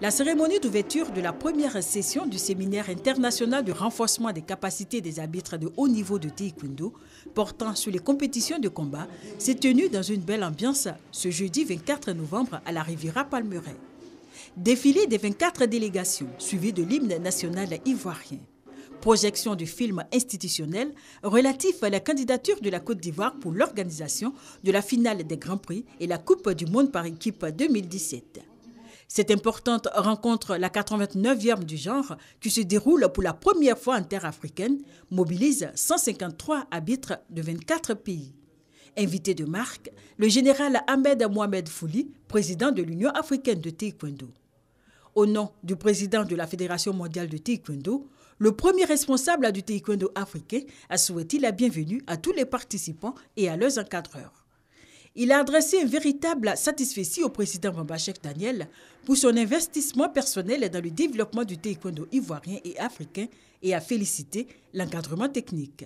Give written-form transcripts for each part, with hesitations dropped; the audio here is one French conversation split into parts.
La cérémonie d'ouverture de la première session du séminaire international de renforcement des capacités des arbitres de haut niveau de taekwondo portant sur les compétitions de combat s'est tenue dans une belle ambiance ce jeudi 24 novembre à la Riviera Palmeraie. Défilé des 24 délégations suivi de l'hymne national ivoirien. Projection du film institutionnel relatif à la candidature de la Côte d'Ivoire pour l'organisation de la finale des Grands Prix et la Coupe du Monde par équipe 2017. Cette importante rencontre, la 89e du genre, qui se déroule pour la première fois en terre africaine, mobilise 153 arbitres de 24 pays. Invité de marque, le général Ahmed Mohamed Fouli, président de l'Union africaine de taekwondo. Au nom du président de la Fédération mondiale de taekwondo, le premier responsable du taekwondo africain a souhaité la bienvenue à tous les participants et à leurs encadreurs. Il a adressé un véritable satisfecit au président Bamba-Chek Daniel pour son investissement personnel dans le développement du taekwondo ivoirien et africain et a félicité l'encadrement technique.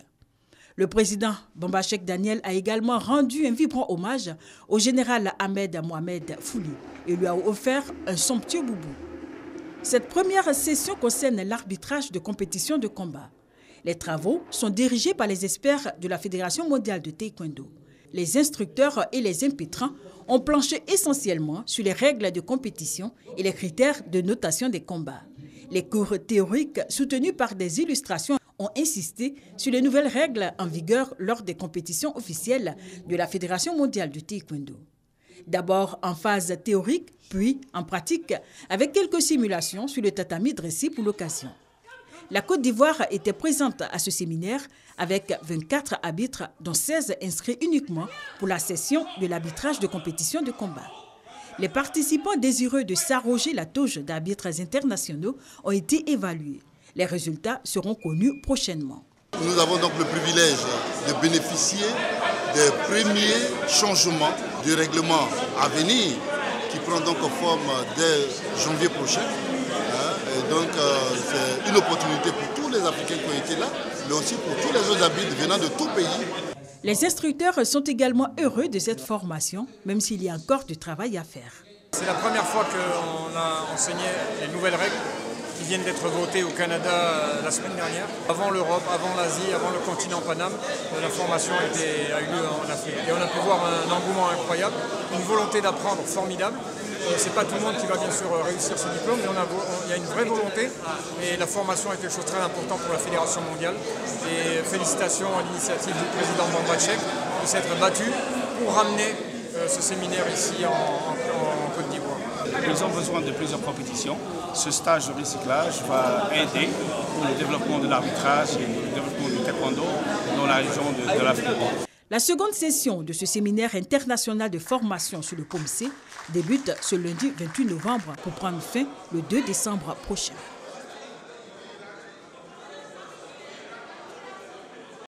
Le président Bamba-Chek Daniel a également rendu un vibrant hommage au général Ahmed Mohamed Fouli et lui a offert un somptueux boubou. Cette première session concerne l'arbitrage de compétitions de combat. Les travaux sont dirigés par les experts de la Fédération mondiale de taekwondo. Les instructeurs et les impétrants ont planché essentiellement sur les règles de compétition et les critères de notation des combats. Les cours théoriques soutenus par des illustrations ont insisté sur les nouvelles règles en vigueur lors des compétitions officielles de la Fédération mondiale du taekwondo. D'abord en phase théorique, puis en pratique, avec quelques simulations sur le tatami dressé pour l'occasion. La Côte d'Ivoire était présente à ce séminaire avec 24 arbitres, dont 16 inscrits uniquement pour la session de l'arbitrage de compétition de combat. Les participants désireux de s'arroger la toge d'arbitres internationaux ont été évalués. Les résultats seront connus prochainement. Nous avons donc le privilège de bénéficier des premiers changements du règlement à venir qui prend donc forme dès janvier prochain. Et donc c'est une opportunité pour tous les Africains qui ont été là, mais aussi pour tous les autres arbitres venant de tout pays. Les instructeurs sont également heureux de cette formation, même s'il y a encore du travail à faire. C'est la première fois qu'on a enseigné les nouvelles règles qui viennent d'être votées au Canada la semaine dernière. Avant l'Europe, avant l'Asie, avant le continent Paname, la formation a eu lieu en Afrique. Et on a pu voir un engouement incroyable, une volonté d'apprendre formidable. Ce n'est pas tout le monde qui va bien sûr réussir ce diplôme, mais il y a une vraie volonté et la formation est quelque chose de très important pour la Fédération mondiale. Et félicitations à l'initiative du président Bamba-Chek de s'être battu pour ramener ce séminaire ici en Côte d'Ivoire. Ils ont besoin de plusieurs compétitions. Ce stage de recyclage va aider pour le développement de l'arbitrage et le développement du taekwondo dans la région de l'Afrique. La seconde session de ce séminaire international de formation sur le POMC débute ce lundi 28 novembre pour prendre fin le 2 décembre prochain.